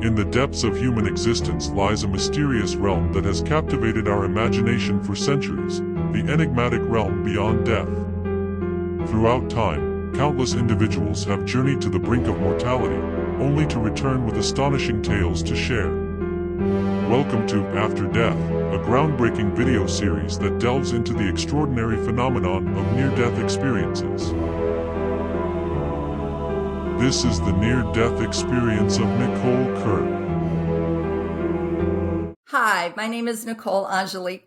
In the depths of human existence lies a mysterious realm that has captivated our imagination for centuries, the enigmatic realm beyond death. Throughout time, countless individuals have journeyed to the brink of mortality, only to return with astonishing tales to share. Welcome to After Death, a groundbreaking video series that delves into the extraordinary phenomenon of near-death experiences. This is the near-death experience of Nicole Kerr. Hi, my name is Nicole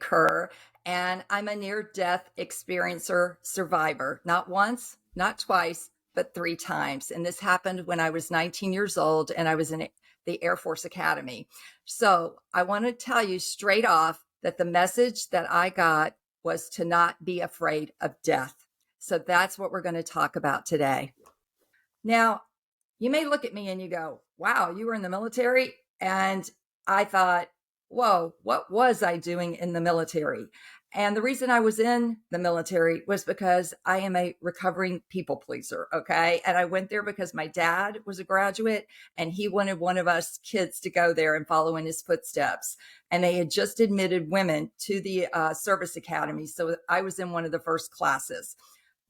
Kerr, and I'm a near-death experiencer survivor. Not once, not twice, but 3 times. And this happened when I was 19 years old and I was in the Air Force Academy. So I want to tell you straight off that the message that I got was to not be afraid of death. So that's what we're going to talk about today. Now, you may look at me and you go, wow, you were in the military? And I thought, whoa, what was I doing in the military? And the reason I was in the military was because I am a recovering people pleaser, okay? And I went there because my dad was a graduate and he wanted one of us kids to go there and follow in his footsteps. And they had just admitted women to the service academy. So I was in one of the first classes.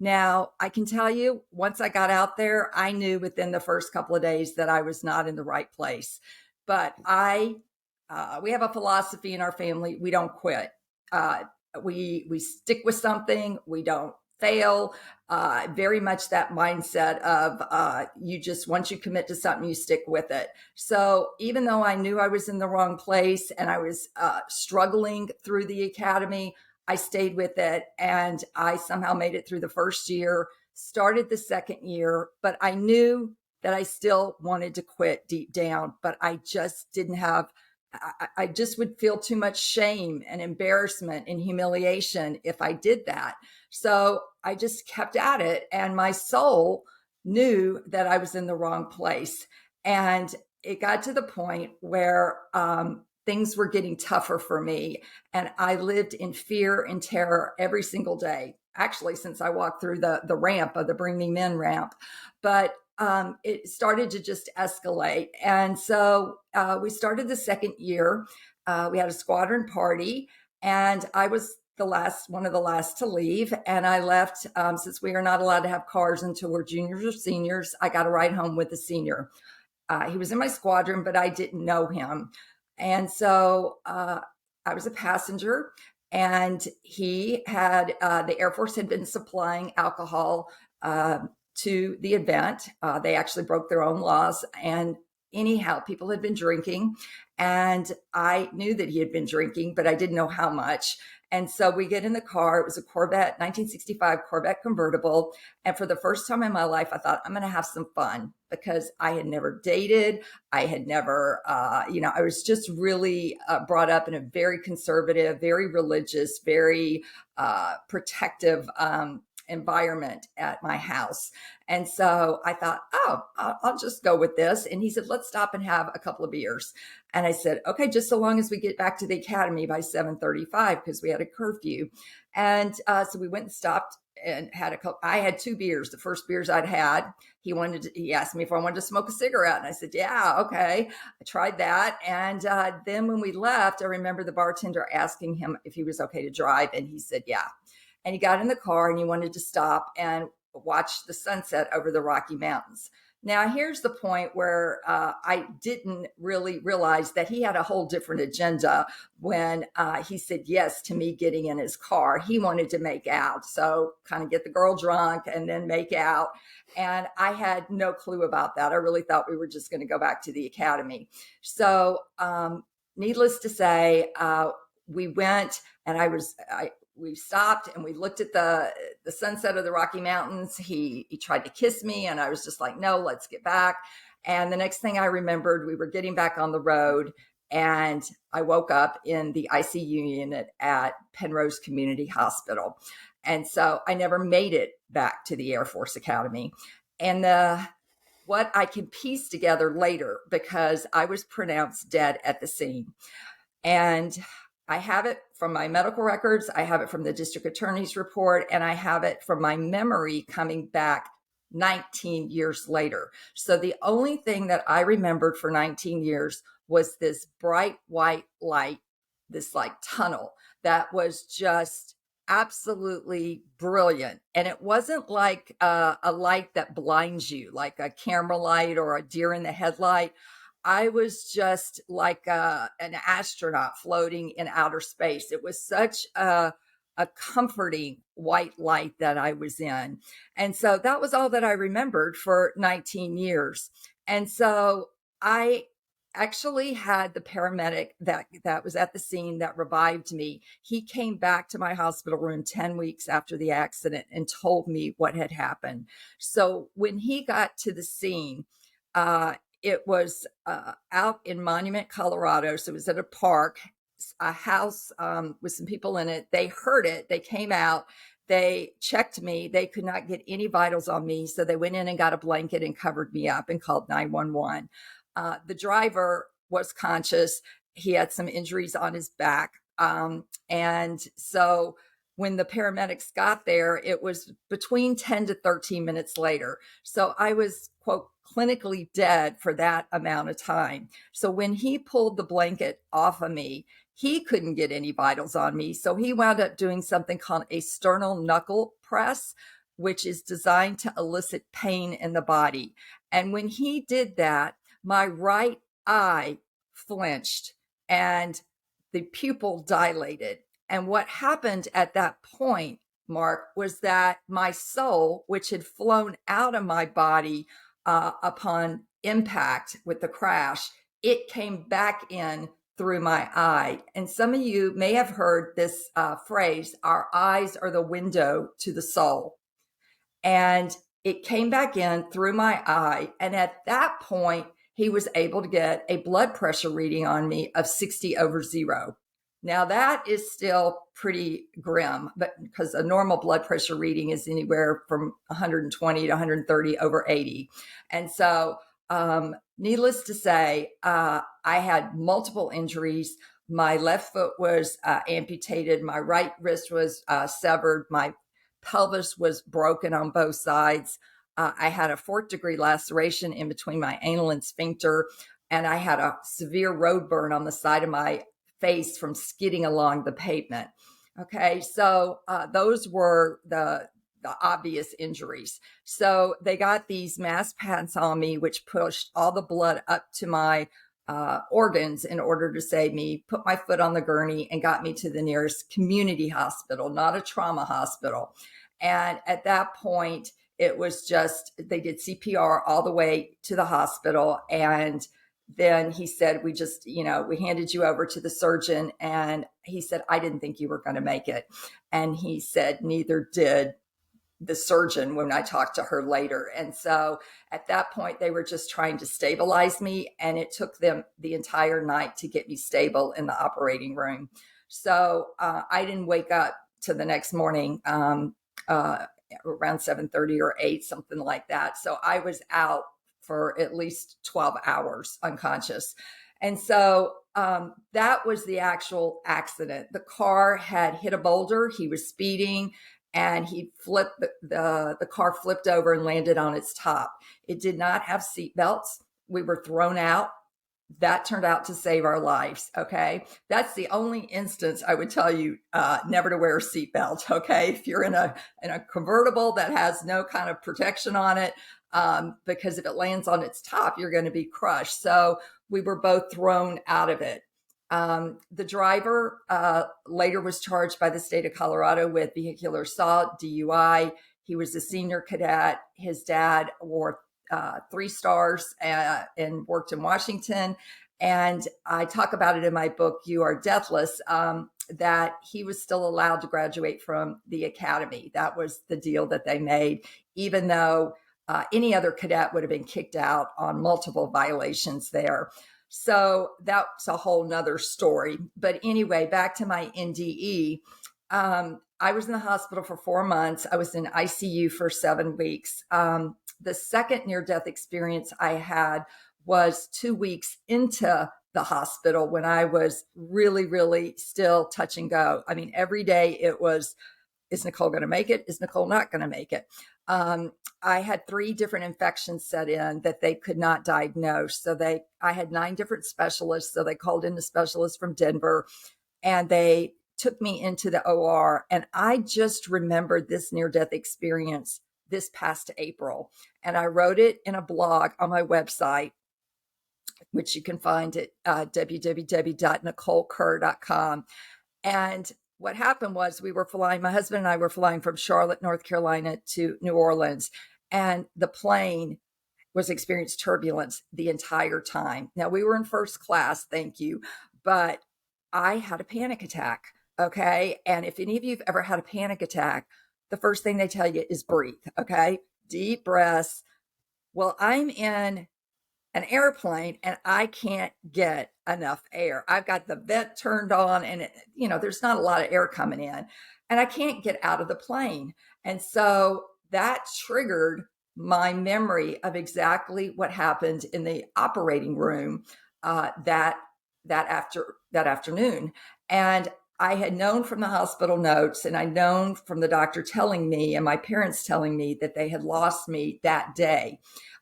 Now, I can tell you, once I got out there, I knew within the first couple of days that I was not in the right place. But we have a philosophy in our family: we don't quit. We stick with something. We don't fail. Very much that mindset of you just, once you commit to something, you stick with it. So even though I knew I was in the wrong place and I was struggling through the academy, I stayed with it and I somehow made it through the first year, started the second year, but I knew that I still wanted to quit deep down, but I just didn't have, I just would feel too much shame and embarrassment and humiliation if I did that. So I just kept at it, and my soul knew that I was in the wrong place. And it got to the point where things were getting tougher for me. And I lived in fear and terror every single day, actually, since I walked through the ramp of the Bring Me Men ramp. But it started to just escalate. And so we started the second year. We had a squadron party, and I was one of the last to leave. And I left, since we are not allowed to have cars until we're juniors or seniors, I got a ride home with a senior. He was in my squadron, but I didn't know him. And so I was a passenger, and he had, the Air Force had been supplying alcohol to the event. They actually broke their own laws. And anyhow, people had been drinking, and I knew that he had been drinking, but I didn't know how much. And so we get in the car. It was a Corvette, 1965 Corvette convertible. And for the first time in my life, I thought, I'm going to have some fun, because I had never dated. I had never, I was just really brought up in a very conservative, very religious, very protective environment at my house. And so I thought, I'll just go with this. And he said, let's stop and have a couple of beers. And I said, okay, just so long as we get back to the academy by 7:35, because we had a curfew. And so we went and stopped and had a couple. I had 2 beers, the first beers I'd had. He asked me if I wanted to smoke a cigarette. And I said, yeah, okay. I tried that. And then when we left, I remember the bartender asking him if he was okay to drive. And he said, yeah. And he got in the car and he wanted to stop and watch the sunset over the Rocky Mountains. Now, here's the point where I didn't really realize that he had a whole different agenda when he said yes to me getting in his car. He wanted to make out, so kind of get the girl drunk and then make out. And I had no clue about that. I really thought we were just going to go back to the academy. So needless to say, we went, and we stopped and we looked at the sunset of the Rocky Mountains. He tried to kiss me, and I was just like, no, let's get back. And the next thing I remembered, we were getting back on the road, and I woke up in the ICU unit at Penrose Community Hospital. And so I never made it back to the Air Force Academy. And what I can piece together later, because I was pronounced dead at the scene. And I have it from my medical records, I have it from the district attorney's report, and I have it from my memory coming back 19 years later. So the only thing that I remembered for 19 years was this bright white light, this like tunnel that was just absolutely brilliant. And it wasn't like a light that blinds you, like a camera light or a deer in the headlight. I was just like an astronaut floating in outer space. It was such a comforting white light that I was in. And so that was all that I remembered for 19 years. And so I actually had the paramedic that was at the scene that revived me. He came back to my hospital room 10 weeks after the accident and told me what had happened. So when he got to the scene, it was out in Monument, Colorado. So it was at a park, a house with some people in it. They heard it. They came out. They checked me. They could not get any vitals on me. So they went in and got a blanket and covered me up and called 911. The driver was conscious. He had some injuries on his back. And so when the paramedics got there, it was between 10 to 13 minutes later. So I was, quote, clinically dead for that amount of time. So when he pulled the blanket off of me, he couldn't get any vitals on me. So he wound up doing something called a sternal knuckle press, which is designed to elicit pain in the body. And when he did that, my right eye flinched and the pupil dilated. And what happened at that point, Mark, was that my soul, which had flown out of my body upon impact with the crash, it came back in through my eye. And some of you may have heard this phrase, our eyes are the window to the soul. And it came back in through my eye. And at that point, he was able to get a blood pressure reading on me of 60/0. Now that is still pretty grim, but because a normal blood pressure reading is anywhere from 120 to 130/80. And so, needless to say, I had multiple injuries. My left foot was amputated. My right wrist was severed. My pelvis was broken on both sides. I had a 4th-degree laceration in between my anal and sphincter, and I had a severe road burn on the side of my face from skidding along the pavement. Okay, so those were the obvious injuries. So they got these mass pads on me, which pushed all the blood up to my organs in order to save me, put my foot on the gurney and got me to the nearest community hospital, not a trauma hospital. And at that point, it was just, they did CPR all the way to the hospital. And then he said, we just, we handed you over to the surgeon. And he said, I didn't think you were going to make it. And he said, neither did the surgeon when I talked to her later. And so at that point, they were just trying to stabilize me. And it took them the entire night to get me stable in the operating room. So I didn't wake up till the next morning around 7:30 or 8, something like that. So I was out for at least 12 hours unconscious. And so that was the actual accident. The car had hit a boulder. He was speeding and he flipped, the car flipped over and landed on its top. It did not have seat belts. We were thrown out. That turned out to save our lives. Okay. That's the only instance I would tell you never to wear a seatbelt. Okay. If you're in a convertible that has no kind of protection on it, because if it lands on its top, you're going to be crushed. So we were both thrown out of it. The driver later was charged by the state of Colorado with vehicular assault, DUI. He was a senior cadet. His dad wore 3 stars and worked in Washington. And I talk about it in my book, You Are Deathless, that he was still allowed to graduate from the academy. That was the deal that they made, even though any other cadet would have been kicked out on multiple violations there. So that's a whole nother story. But anyway, back to my NDE. I was in the hospital for 4 months. I was in ICU for 7 weeks. The second near-death experience I had was 2 weeks into the hospital when I was really, really still touch and go. I mean, every day it was, is Nicole going to make it? Is Nicole not going to make it? I had 3 different infections set in that they could not diagnose. So I had 9 different specialists. So they called in a specialist from Denver, and they took me into the OR. And I just remembered this near-death experience this past April. And I wrote it in a blog on my website, which you can find at www.nicolekerr.com. And what happened was my husband and I were flying from Charlotte, North Carolina to New Orleans, and the plane was experiencing turbulence the entire time. Now, we were in first class, thank you, but I had a panic attack. Okay. And if any of you have ever had a panic attack, the first thing they tell you is breathe. Okay. Deep breaths. Well, I'm in an airplane and I can't get enough air. I've got the vent turned on and there's not a lot of air coming in and I can't get out of the plane. And so that triggered my memory of exactly what happened in the operating room that afternoon. And I had known from the hospital notes and I'd known from the doctor telling me and my parents telling me that they had lost me that day.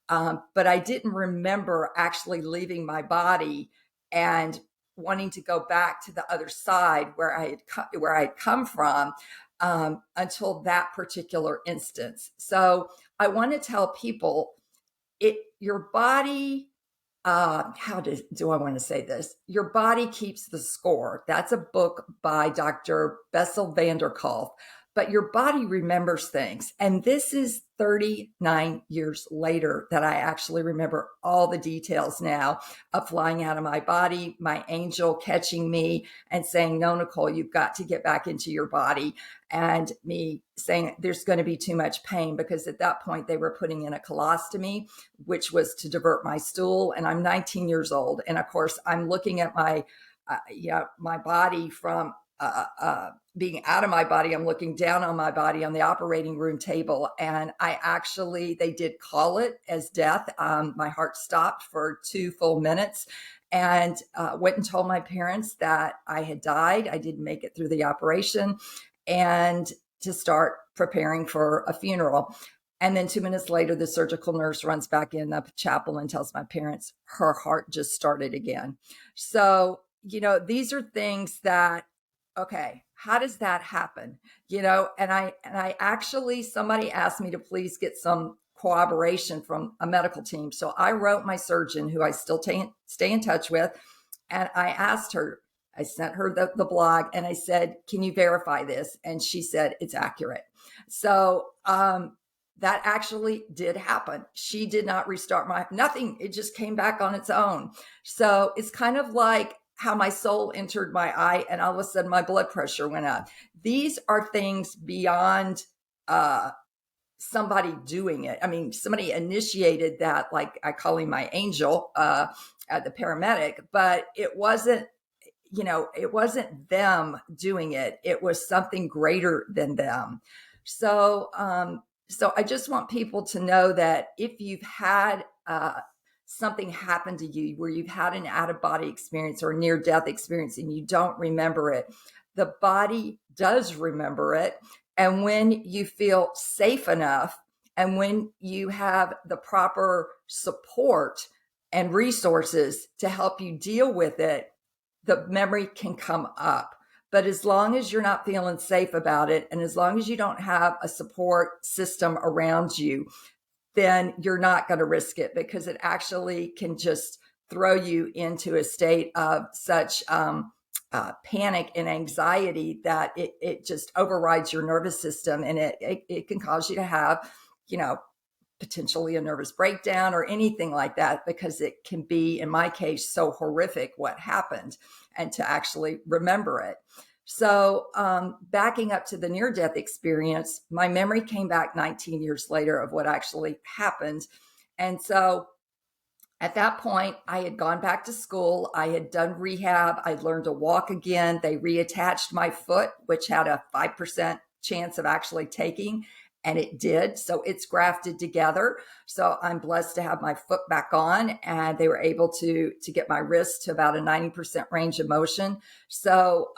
But I didn't remember actually leaving my body and wanting to go back to the other side where I had come from until that particular instance. So I want to tell people, your body. How do I want to say this? Your body keeps the score. That's a book by Dr. Bessel van der Kolk. But your body remembers things. And this is 39 years later that I actually remember all the details now of flying out of my body, my angel catching me and saying, no, Nicole, you've got to get back into your body. And me saying there's going to be too much pain, because at that point they were putting in a colostomy, which was to divert my stool. And I'm 19 years old. And of course, I'm looking at my body from being out of my body. I'm looking down on my body on the operating room table. And they did call it as death. My heart stopped for 2 full minutes and went and told my parents that I had died. I didn't make it through the operation, and to start preparing for a funeral. And then 2 minutes later, the surgical nurse runs back in the chapel and tells my parents her heart just started again. So, these are things that, okay, how does that happen? And I actually, somebody asked me to please get some cooperation from a medical team. So I wrote my surgeon, who I still stay in touch with, and I asked her, I sent her the blog and I said, can you verify this? And she said, it's accurate. So that actually did happen. She did not restart nothing. It just came back on its own. So it's kind of like how my soul entered my eye and all of a sudden my blood pressure went up. These are things beyond somebody doing it. I mean, somebody initiated that, like I call him my angel, the paramedic, but it wasn't them doing it. It was something greater than them. So I just want people to know that if you've had something happen to you where you've had an out-of-body experience or a near-death experience and you don't remember it, the body does remember it. And when you feel safe enough and when you have the proper support and resources to help you deal with it, the memory can come up. But as long as you're not feeling safe about it, and as long as you don't have a support system around you, then you're not going to risk it, because it actually can just throw you into a state of such panic and anxiety that it just overrides your nervous system, and it can cause you to have, potentially a nervous breakdown or anything like that, because it can be, in my case, so horrific what happened, and to actually remember it. So backing up to the near-death experience, my memory came back 19 years later of what actually happened. And so at that point, I had gone back to school. I had done rehab. I'd learned to walk again. They reattached my foot, which had a 5% chance of actually taking, and it did. So it's grafted together. So I'm blessed to have my foot back on, and they were able to get my wrist to about a 90% range of motion. So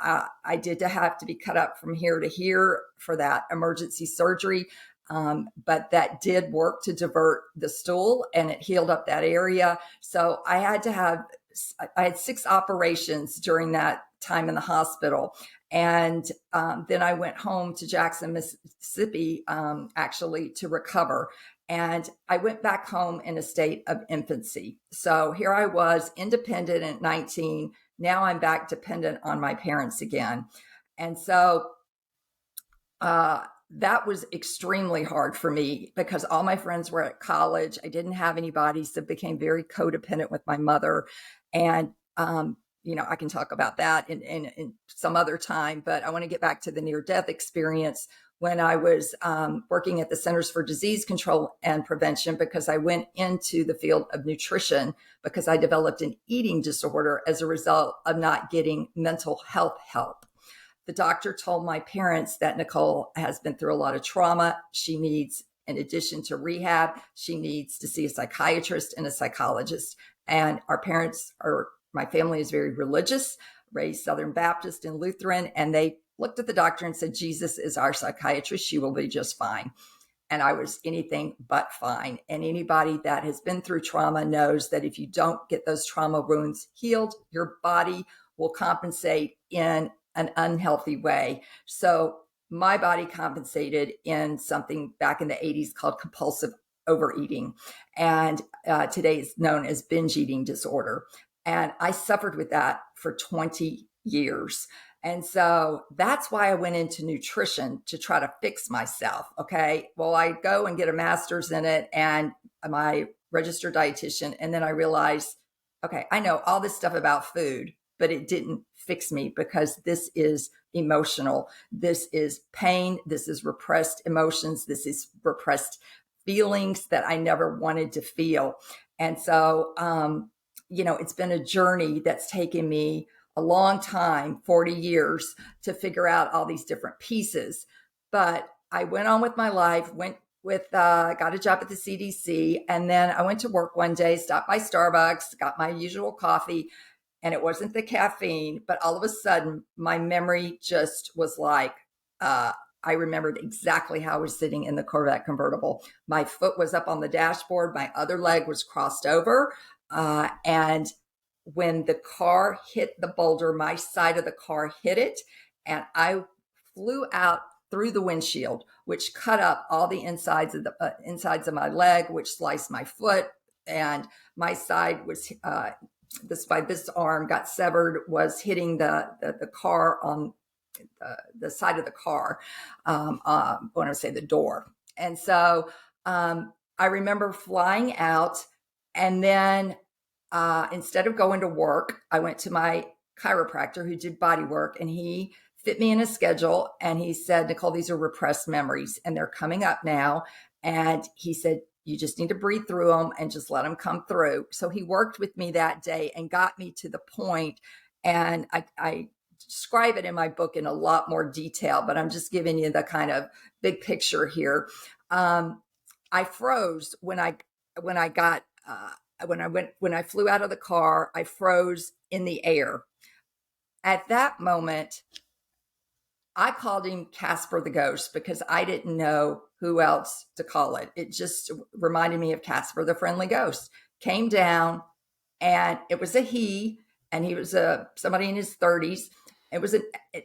I did have to be cut up from here to here for that emergency surgery. But that did work to divert the stool, and it healed up that area. So I had 6 operations during that time in the hospital. And then I went home to Jackson, Mississippi, actually to recover. And I went back home in a state of infancy. So here I was, independent at 19. Now I'm back dependent on my parents again. And so that was extremely hard for me because all my friends were at college. I didn't have anybody, so became very codependent with my mother. And, I can talk about that in some other time, but I want to get back to the near-death experience when I was working at the Centers for Disease Control and Prevention, because I went into the field of nutrition because I developed an eating disorder as a result of not getting mental health help. The doctor told my parents that Nicole has been through a lot of trauma. She needs, in addition to rehab, she needs to see a psychiatrist and a psychologist. And my family is very religious, raised Southern Baptist and Lutheran, and they looked at the doctor and said, Jesus is our psychiatrist. She will be just fine. And I was anything but fine. And anybody that has been through trauma knows that if you don't get those trauma wounds healed, your body will compensate in an unhealthy way. So my body compensated in something back in the 80s called compulsive overeating. And today it's known as binge eating disorder. And I suffered with that for 20 years. And so that's why I went into nutrition, to try to fix myself. Okay. Well, I go and get a master's in it and my registered dietitian. And then I realized, okay, I know all this stuff about food, but it didn't fix me because this is emotional. This is pain. This is repressed emotions. This is repressed feelings that I never wanted to feel. And so, it's been a journey that's taken me a long time, 40 years, to figure out all these different pieces. But I went on with my life, got a job at the CDC. And then I went to work one day, stopped by Starbucks, got my usual coffee, and it wasn't the caffeine, but all of a sudden my memory just was like, I remembered exactly how I was sitting in the Corvette convertible. My foot was up on the dashboard. My other leg was crossed over. And when the car hit the boulder, my side of the car hit it, and I flew out through the windshield, which cut up all the insides of my leg, which sliced my foot, and my side was this arm got severed, was hitting the car on the side of the car, when I say the door. And so I remember flying out, and then instead of going to work, I went to my chiropractor who did body work, and he fit me in a schedule. And he said, Nicole, these are repressed memories and they're coming up now. And he said, you just need to breathe through them and just let them come through. So he worked with me that day and got me to the point. And I describe it in my book in a lot more detail, but I'm just giving you the kind of big picture here. I froze when I flew out of the car. I froze in the air. At that moment, I called him Casper the Ghost because I didn't know who else to call it. It just reminded me of Casper the Friendly Ghost. Came down, and it was a he, and he was somebody in his 30s. It was an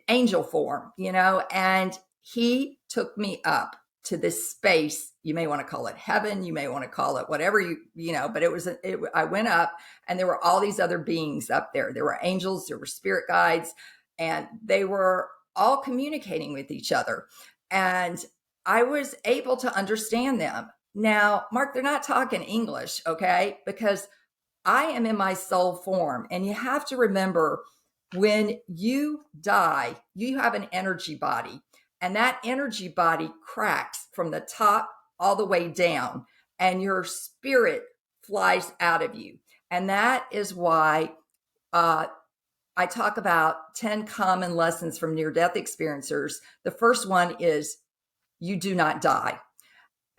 angel form, and he took me up to this space. You may want to call it heaven. You may want to call it whatever but I went up, and there were all these other beings up there. There were angels, there were spirit guides, and they were all communicating with each other. And I was able to understand them. Now, Mark, they're not talking English, okay? Because I am in my soul form. And you have to remember, when you die, you have an energy body. And that energy body cracks from the top all the way down. And your spirit flies out of you. And that is why I talk about 10 common lessons from near-death experiencers. The first one is you do not die.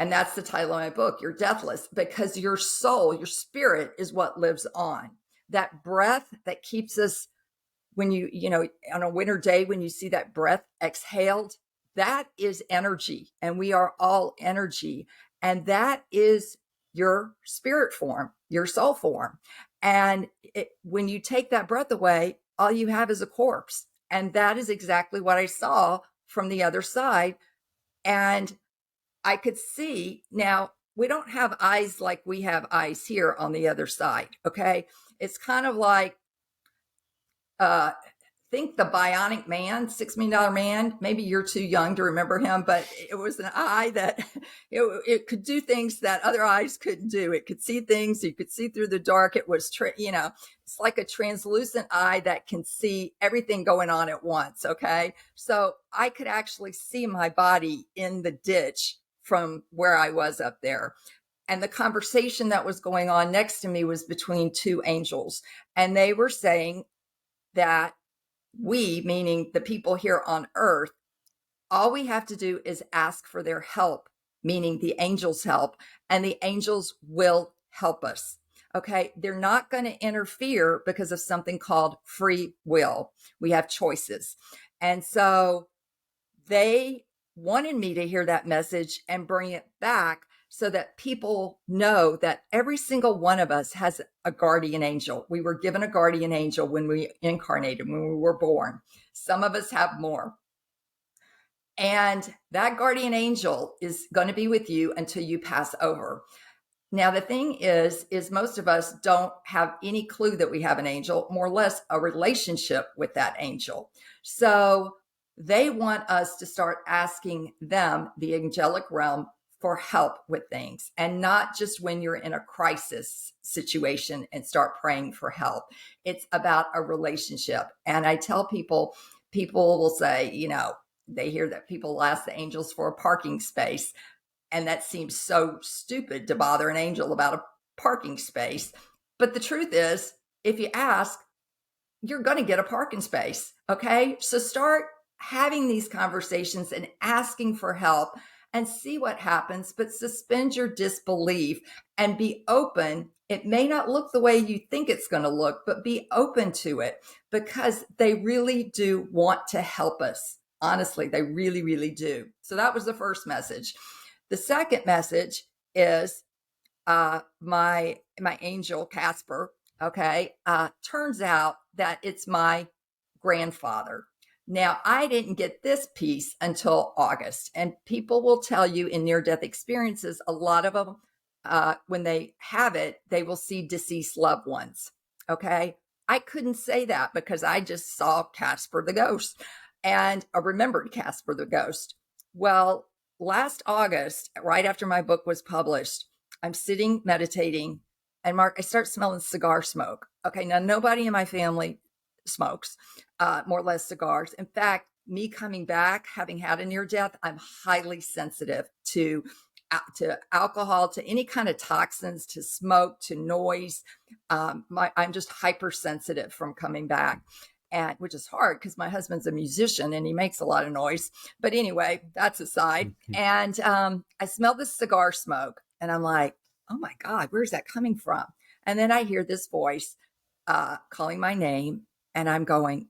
And that's the title of my book, You're Deathless, because your soul, your spirit is what lives on. That breath that keeps us, when you on a winter day, when you see that breath exhaled, that is energy, and we are all energy. And that is your spirit form, your soul form. And when you take that breath away, all you have is a corpse. And that is exactly what I saw from the other side. And I could see now, we don't have eyes like we have eyes here on the other side. Okay. It's kind of like, uh, think the Bionic Man, $6 Million Man. Maybe you're too young to remember him, but it was an eye that it could do things that other eyes couldn't do. It could see things. You could see through the dark. It was, it's like a translucent eye that can see everything going on at once. Okay. So I could actually see my body in the ditch from where I was up there. And the conversation that was going on next to me was between two angels. And they were saying that we, meaning the people here on earth, all we have to do is ask for their help, meaning the angels' help, and the angels will help us. Okay. They're not going to interfere because of something called free will. We have choices. And so they wanted me to hear that message and bring it back so that people know that every single one of us has a guardian angel. We were given a guardian angel when we incarnated, when we were born. Some of us have more. And that guardian angel is going to be with you until you pass over. Now, the thing is most of us don't have any clue that we have an angel, more or less a relationship with that angel. So they want us to start asking them, the angelic realm, for help with things, and not just when you're in a crisis situation and start praying for help. It's about a relationship. And I tell people will say, they hear that people ask the angels for a parking space. And that seems so stupid to bother an angel about a parking space. But the truth is, if you ask, you're going to get a parking space. Okay. So start having these conversations and asking for help and see what happens, but suspend your disbelief and be open. It may not look the way you think it's going to look, but be open to it, because they really do want to help us. Honestly, they really, really do. So that was the first message. The second message is my angel Casper. Okay, turns out that it's my grandfather. Now, I didn't get this piece until August, and people will tell you in near-death experiences, a lot of them, when they have it, they will see deceased loved ones. Okay, I couldn't say that because I just saw Casper the ghost, and I remembered Casper the ghost. Well, last August, right after my book was published, I'm sitting meditating, and Mark, I start smelling cigar smoke. Okay, now nobody in my family smokes, more or less cigars. In fact, me coming back, having had a near death, I'm highly sensitive to alcohol, to any kind of toxins, to smoke, to noise. I'm just hypersensitive from coming back. And which is hard because my husband's a musician and he makes a lot of noise. But anyway, that's aside. And I smell this cigar smoke and I'm like, oh my God, where's that coming from? And then I hear this voice calling my name, and I'm going,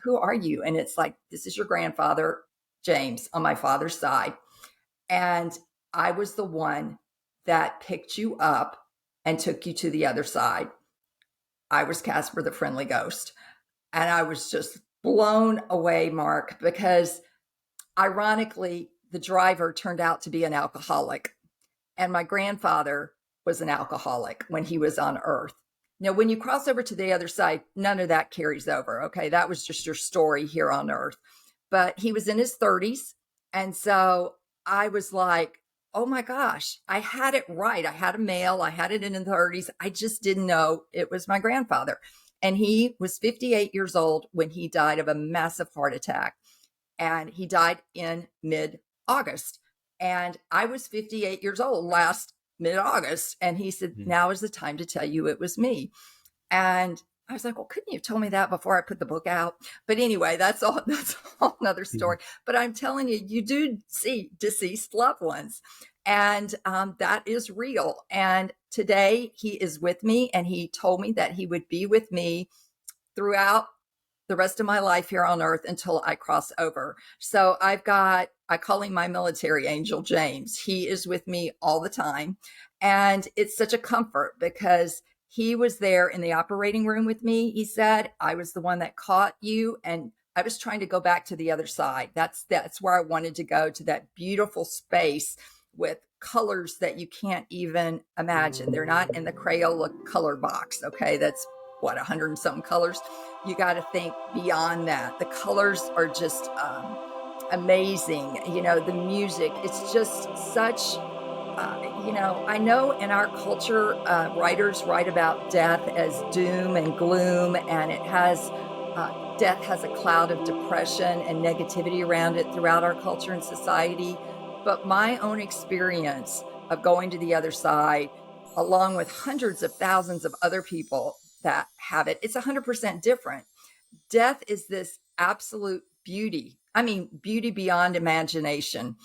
who are you? And it's like, this is your grandfather, James, on my father's side. And I was the one that picked you up and took you to the other side. I was Casper the friendly ghost. And I was just blown away, Mark, because ironically, the driver turned out to be an alcoholic. And my grandfather was an alcoholic when he was on Earth. Now, when you cross over to the other side, none of that carries over. Okay. That was just your story here on Earth. But he was in his 30s. And so I was like, oh my gosh, I had it right. I had a male, I had it in the 30s. I just didn't know it was my grandfather. And he was 58 years old when he died of a massive heart attack. And he died in mid-August. And I was 58 years old last mid-August. And he said, now is the time to tell you it was me. And I was like, well, couldn't you have told me that before I put the book out? But anyway, that's all another story. But I'm telling you, you do see deceased loved ones. And that is real. And today he is with me, and he told me that he would be with me throughout the rest of my life here on Earth until I cross over. So I've got I call him my military angel, James. He is with me all the time. And it's such a comfort because he was there in the operating room with me. He said, I was the one that caught you, and I was trying to go back to the other side. That's where I wanted to go, to that beautiful space with colors that you can't even imagine. They're not in the Crayola color box. Okay. That's what, 100 and something colors. You got to think beyond that. The colors are just amazing. The music, it's just such I know in our culture, writers write about death as doom and gloom, and death has a cloud of depression and negativity around it throughout our culture and society. But my own experience of going to the other side, along with hundreds of thousands of other people that have it, it's 100% different. Death is this absolute beauty. I mean, beauty beyond imagination,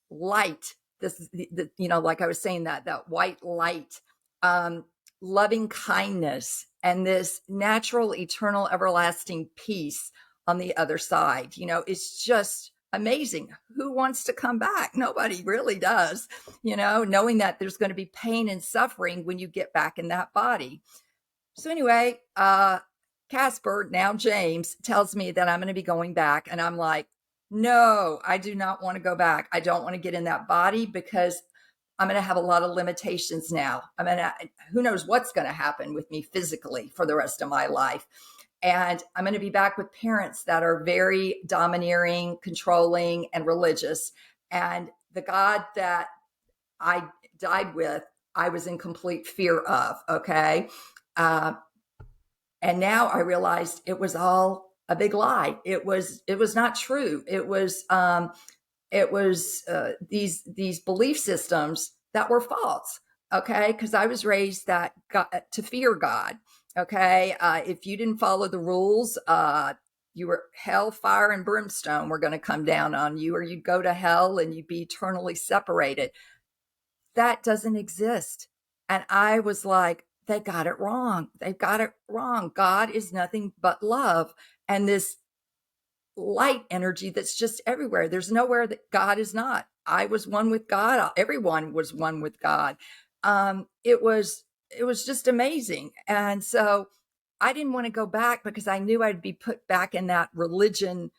light. This is like I was saying, that white light, loving kindness, and this natural, eternal, everlasting peace on the other side. It's just amazing. Who wants to come back? Nobody really does, knowing that there's going to be pain and suffering when you get back in that body. So anyway, Casper, now James, tells me that I'm going to be going back. And I'm like, no, I do not want to go back. I don't want to get in that body because I'm going to have a lot of limitations now. Who knows what's going to happen with me physically for the rest of my life. And I'm going to be back with parents that are very domineering, controlling, and religious. And the God that I died with, I was in complete fear of. Okay. And now I realized it was all a big lie. It was not true. It was these belief systems that were false. Okay. Because I was raised to fear God. Okay. If you didn't follow the rules, you were hell, fire, and brimstone were going to come down on you, or you'd go to hell and you'd be eternally separated. That doesn't exist. And I was like, they got it wrong. They've got it wrong. God is nothing but love. And this light energy that's just everywhere. There's nowhere that God is not. I was one with God. Everyone was one with God. It was just amazing. And so I didn't want to go back because I knew I'd be put back in that religion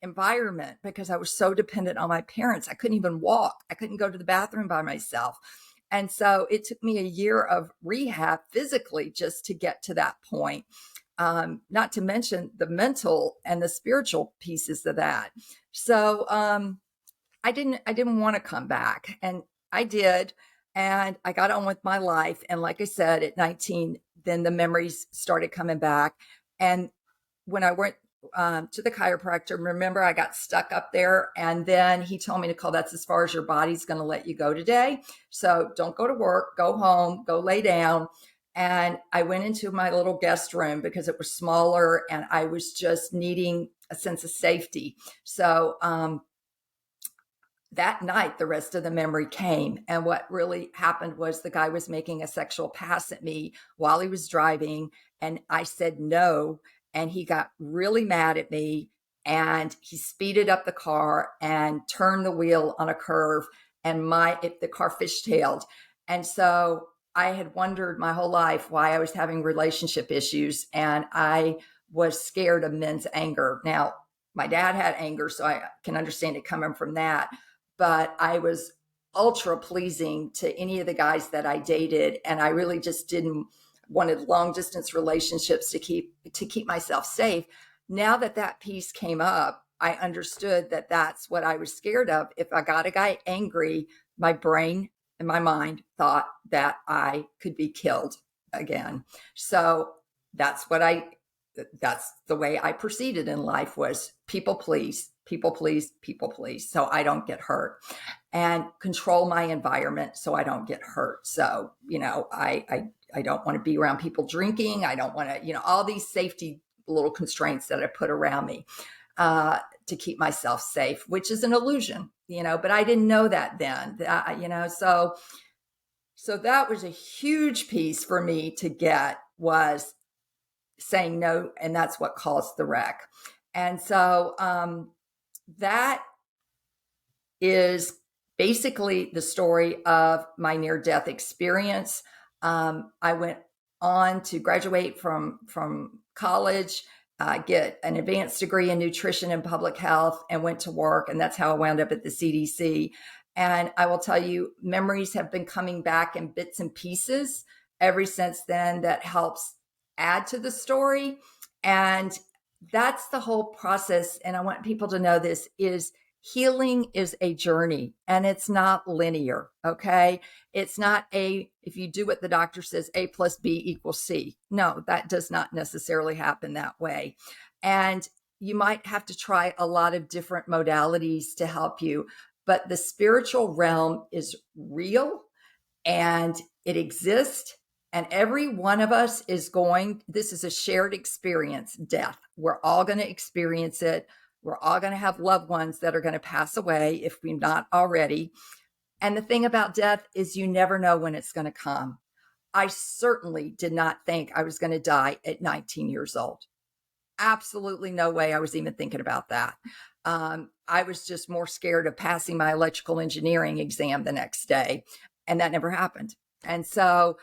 environment because I was so dependent on my parents. I couldn't even walk. I couldn't go to the bathroom by myself. And so it took me a year of rehab physically just to get to that point. Not to mention the mental and the spiritual pieces of that. So I didn't want to come back, and I did. And I got on with my life. And like I said, at 19, then the memories started coming back. And when I went to the chiropractor, remember, I got stuck up there. And then he told me, Nicole, that's as far as your body's going to let you go today. So don't go to work, go home, go lay down. And I went into my little guest room because it was smaller and I was just needing a sense of safety. So that night, the rest of the memory came. And what really happened was the guy was making a sexual pass at me while he was driving. And I said no. And he got really mad at me. And he speeded up the car and turned the wheel on a curve. And the car fishtailed. And so I had wondered my whole life why I was having relationship issues. And I was scared of men's anger. Now, my dad had anger, so I can understand it coming from that. But I was ultra pleasing to any of the guys that I dated. And I really just wanted long distance relationships to keep myself safe. Now that piece came up, I understood that that's what I was scared of. If I got a guy angry, my brain and my mind thought that I could be killed again. So that's the way I proceeded in life, was people please, people please, people please, so I don't get hurt, and control my environment so I don't get hurt. So, I don't want to be around people drinking. I don't want to, all these safety little constraints that I put around me to keep myself safe, which is an illusion, but I didn't know that then, so that was a huge piece for me to get, was saying no. And that's what caused the wreck. And so that is basically the story of my near-death experience. I went on to graduate from college, get an advanced degree in nutrition and public health, and went to work. And that's how I wound up at the CDC. And I will tell you, memories have been coming back in bits and pieces ever since then that helps add to the story. And that's the whole process. And I want people to know this is healing is a journey and it's not linear. Okay. It's not if you do what the doctor says, A plus B equals C. No, that does not necessarily happen that way. And you might have to try a lot of different modalities to help you, but the spiritual realm is real and it exists. And every one of us this is a shared experience, death. We're all going to experience it. We're all going to have loved ones that are going to pass away if we're not already. And the thing about death is you never know when it's going to come. I certainly did not think I was going to die at 19 years old. Absolutely no way I was even thinking about that. I was just more scared of passing my electrical engineering exam the next day. And that never happened. And so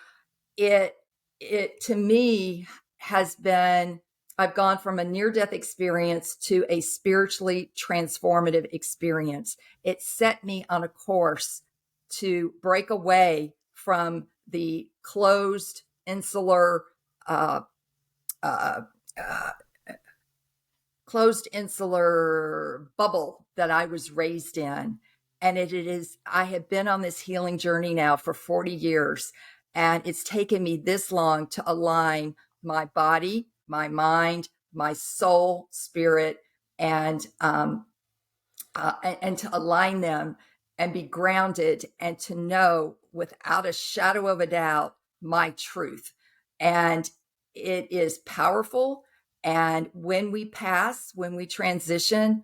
it to me has been, I've gone from a near-death experience to a spiritually transformative experience. It set me on a course to break away from the closed, insular, bubble that I was raised in. And I have been on this healing journey now for 40 years. And it's taken me this long to align my body, my mind, my soul, spirit, and to align them and be grounded and to know without a shadow of a doubt my truth. And it is powerful. And when we pass, when we transition,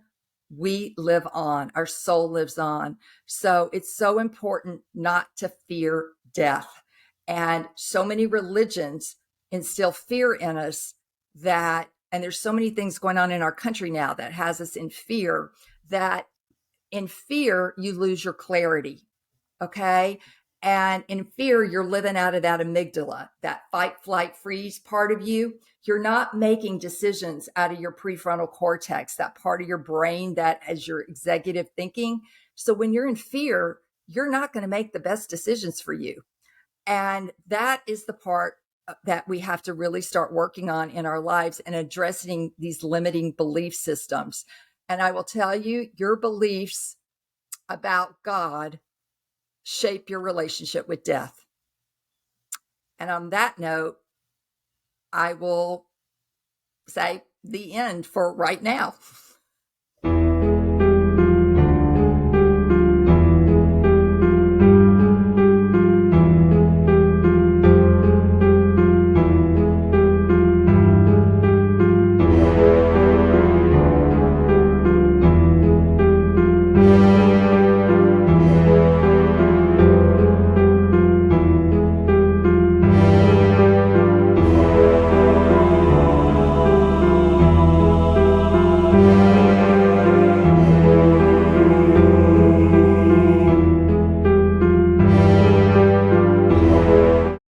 we live on, our soul lives on. So it's so important not to fear death. And so many religions instill fear in us and there's so many things going on in our country now that has us in fear, that in fear, you lose your clarity. Okay. And in fear, you're living out of that amygdala, that fight, flight, freeze part of you. You're not making decisions out of your prefrontal cortex, that part of your brain that has your executive thinking. So when you're in fear, you're not going to make the best decisions for you. And that is the part that we have to really start working on in our lives and addressing these limiting belief systems. And I will tell you, your beliefs about God shape your relationship with death. And on that note, I will say the end for right now.